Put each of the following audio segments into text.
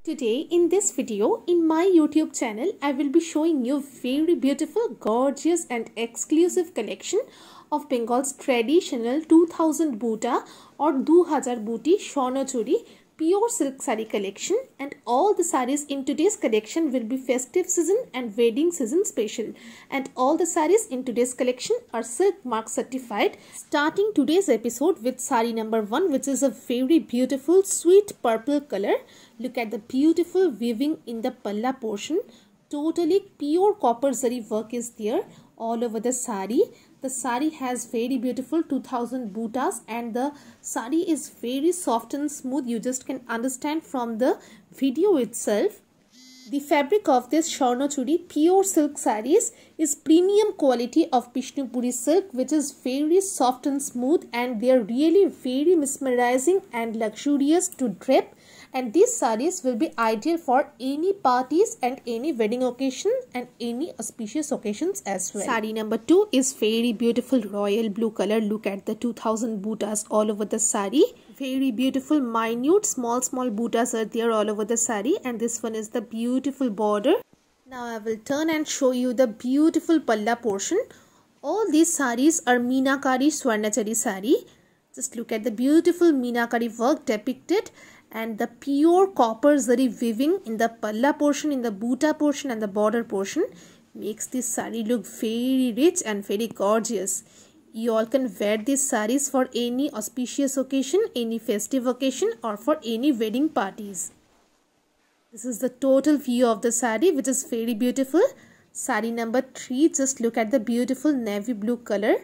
Today in this video in my YouTube channel I will be showing you very beautiful, gorgeous and exclusive collection of Bengal's traditional 2000 buta or 2000 booty Swarna Churi pure silk saree collection, and all the sarees in today's collection will be festive season and wedding season special, and all the sarees in today's collection are silk mark certified. Starting today's episode with saree number 1, which is a very beautiful sweet purple color. Look at the beautiful weaving in the palla portion. Totally pure copper zari work is there all over the saree. The saree has very beautiful 2000 butas and the saree is very soft and smooth. You just can understand from the video itself. The fabric of this Swarna Churi pure silk sarees is premium quality of Bishnupuri silk, which is very soft and smooth, and they are really very mesmerizing and luxurious to drape. And these sarees will be ideal for any parties and any wedding occasion and any auspicious occasions as well. Saree number 2 is very beautiful royal blue color. Look at the 2000 butas all over the saree. Very beautiful minute small butas are there all over the saree, and this one is the beautiful border. Now I will turn and show you the beautiful palla portion. All these sarees are Meenakari Swarnachari saree. Just look at the beautiful Meenakari work depicted and the pure copper zari weaving in the palla portion, in the buta portion and the border portion makes this saree look very rich and very gorgeous. You all can wear these sarees for any auspicious occasion, any festive occasion or for any wedding parties. This is the total view of the saree, which is very beautiful. Saree number 3, just look at the beautiful navy blue color.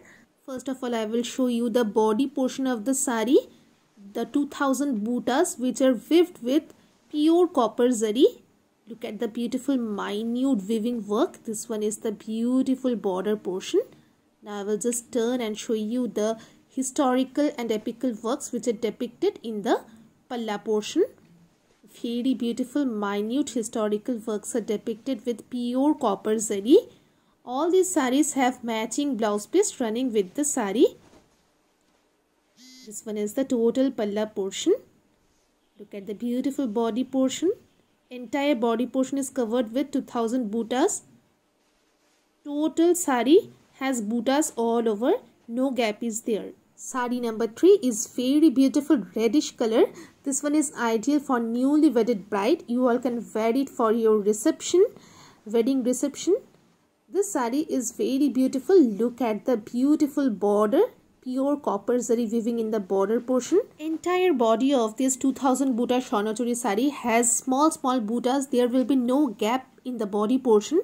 First of all, I will show you the body portion of the saree. The 2000 butas which are weaved with pure copper zari. Look at the beautiful minute weaving work. This one is the beautiful border portion. Now I will just turn and show you the historical and epical works which are depicted in the palla portion. Very beautiful minute historical works are depicted with pure copper zari. All these sarees have matching blouse piece running with the saree. This one is the total palla portion. Look at the beautiful body portion. Entire body portion is covered with 2000 butas. Total saree has butas all over. No gap is there. Saree number 3 is very beautiful reddish color. This one is ideal for newly wedded bride. You all can wear it for your reception, wedding reception. This saree is very beautiful. Look at the beautiful border. Pure copper zari weaving in the border portion. Entire body of this 2000 buta Swarna Churi saree has small butas. There will be no gap in the body portion.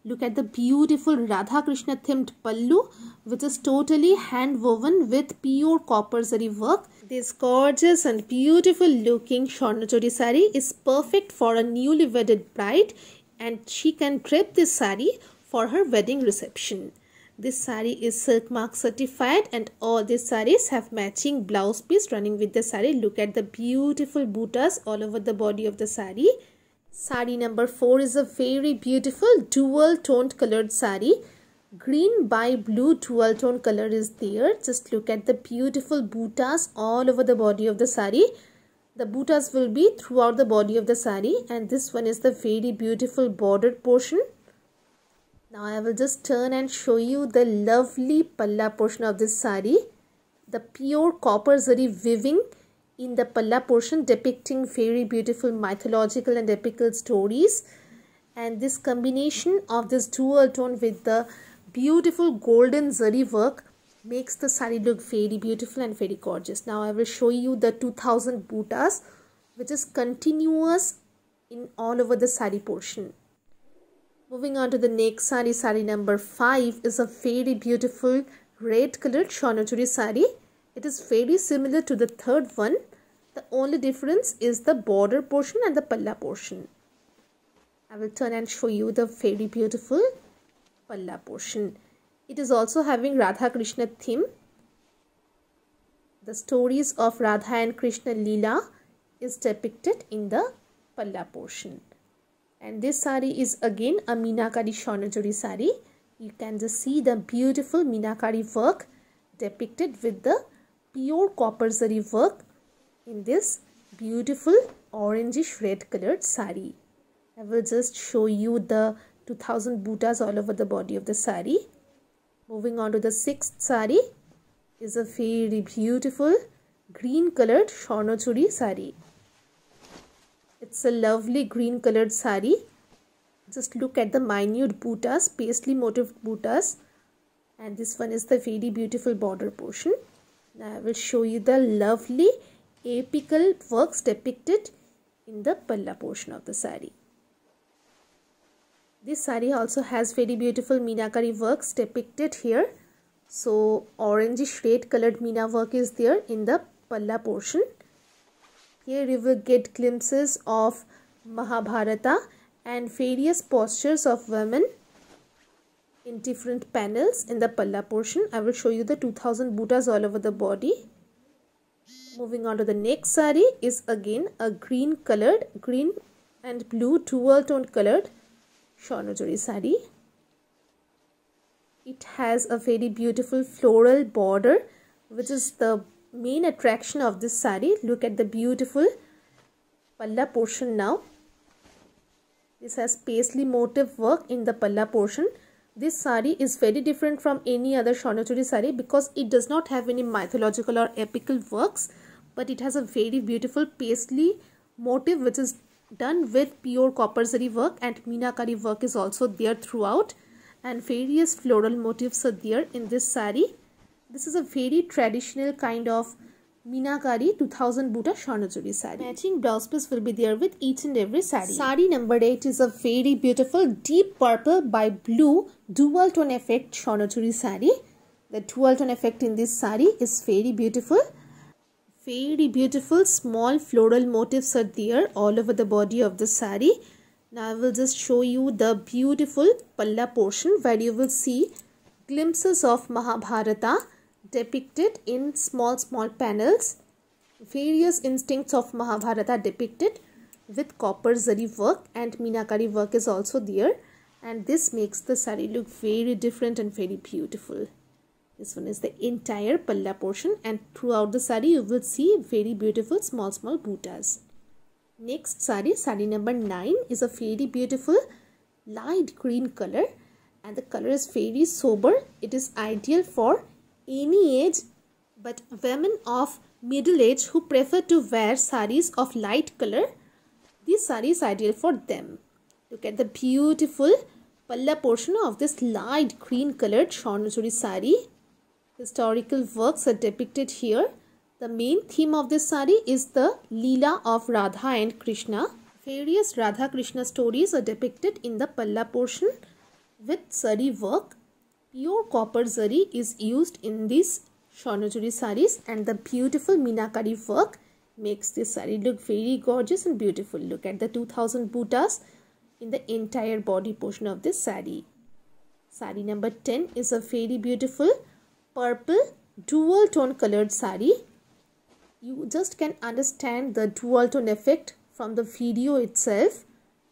Look at the beautiful Radha Krishna themed pallu, which is totally hand woven with pure copper zari work. This gorgeous and beautiful looking Swarna Churi saree is perfect for a newly wedded bride, and she can drape this saree for her wedding reception. This saree is silk mark certified and all these sarees have matching blouse piece running with the saree. Look at the beautiful butas all over the body of the saree. Saree number 4 is a very beautiful dual toned colored saree. Green by blue dual tone color is there. Just look at the beautiful butas all over the body of the saree. The butas will be throughout the body of the saree, and this one is the very beautiful bordered portion. Now I will just turn and show you the lovely palla portion of this saree. The pure copper zari weaving in the palla portion depicting very beautiful mythological and epical stories. And this combination of this dual tone with the beautiful golden zari work makes the saree look very beautiful and very gorgeous. Now I will show you the 2000 butas, which is continuous in all over the saree portion. Moving on to the next saree, saree number 5 is a very beautiful red colored Swarna Churi saree. It is very similar to the third one. The only difference is the border portion and the palla portion. I will turn and show you the very beautiful palla portion. It is also having Radha Krishna theme. The stories of Radha and Krishna Leela is depicted in the palla portion. And this saree is again a Meenakari Swarna Churi saree. You can just see the beautiful Meenakari work depicted with the pure copper zari work in this beautiful orangish red colored sari. I will just show you the 2000 buttas all over the body of the sari. Moving on to the sixth sari is a very beautiful green colored Swarnachuri sari. It's a lovely green colored sari. Just look at the minute buttas, paisley motif buttas, and this one is the very beautiful border portion. Now I will show you the lovely apical works depicted in the palla portion of the sari. This sari also has very beautiful meenakari works depicted here. So orangish red colored meena work is there in the palla portion. Here you will get glimpses of Mahabharata and various postures of women in different panels in the palla portion. I will show you the 2000 buttas all over the body. Moving on to the next sari is again a green and blue dual tone colored Swarnachuri sari. It has a very beautiful floral border, which is the main attraction of this sari. Look at the beautiful palla portion now. This has paisley motif work in the palla portion. This sari is very different from any other Swarnachuri sari because it does not have any mythological or epical works, but it has a very beautiful paisley motif which is done with pure copper zari work, and meenakari work is also there throughout, and various floral motifs are there in this sari. This is a very traditional kind of meenakari 2000 butta Swarnachuri sari. Matching blouse piece will be there with each and every sari. Sari number 8 is a very beautiful deep purple by blue dual tone effect Swarnachuri sari. The dual tone effect in this sari is very beautiful. Very beautiful small floral motifs are there all over the body of the sari. Now I will just show you the beautiful palla portion where you will see glimpses of Mahabharata depicted in small panels. Various instincts of Mahabharata depicted with copper zari work, and meenakari work is also there, and this makes the sari look very different and very beautiful. This one is the entire palla portion, and throughout the sari you will see very beautiful small buttas. Next sari, sari number 9, is a very beautiful light green color, and the color is very sober. It is ideal for any age, but women of middle age who prefer to wear saris of light color, this sari is ideal for them. Look at the beautiful palla portion of this light green colored Swarnachuri sari. Historical works are depicted here. The main theme of this sari is the Leela of Radha and Krishna. Various Radha Krishna stories are depicted in the palla portion with zari work. Pure copper zari is used in these Swarnachuri saris, and the beautiful meenakari work makes this sari look very gorgeous and beautiful. Look at the 2000 buttas in the entire body portion of this sari. Sari number 10 is a very beautiful purple dual tone colored sari. You just can understand the dual tone effect from the video itself.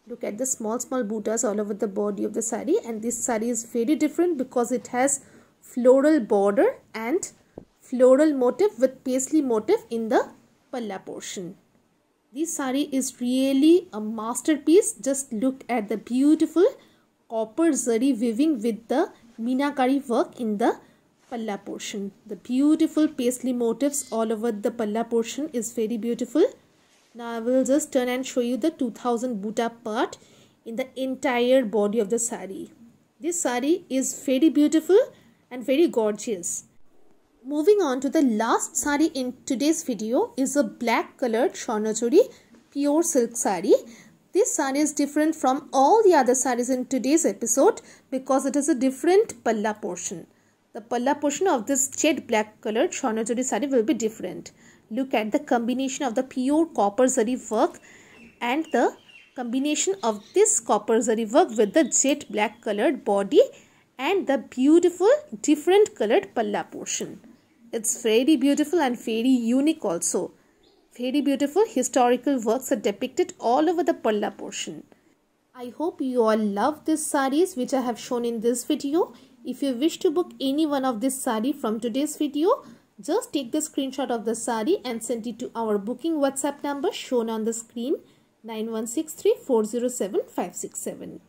Look at the small buttas all over the body of the sari, and this sari is very different because it has floral border and floral motif with paisley motif in the palla portion. This sari is really a masterpiece. Just look at the beautiful copper zari weaving with the meenakari work in the palla portion. The beautiful paisley motifs all over the palla portion is very beautiful. Now I will just turn and show you the 2000 butta part in the entire body of the sari. This sari is very beautiful and very gorgeous. Moving on to the last sari in today's video is a black colored Swarnachuri pure silk sari. This sari is different from all the other saris in today's episode because it is a different palla portion. The palla portion of this jet black colored Swarnachuri sari will be different. Look at the combination of the pure copper zari work and the combination of this copper zari work with the jet black colored body and the beautiful different colored palla portion. It's very beautiful and very unique also. Very beautiful historical works are depicted all over the palla portion. I hope you all love these saris which I have shown in this video. If you wish to book any one of this sari from today's video, Just take the screenshot of the sari and send it to our booking WhatsApp number shown on the screen 9163 407 567.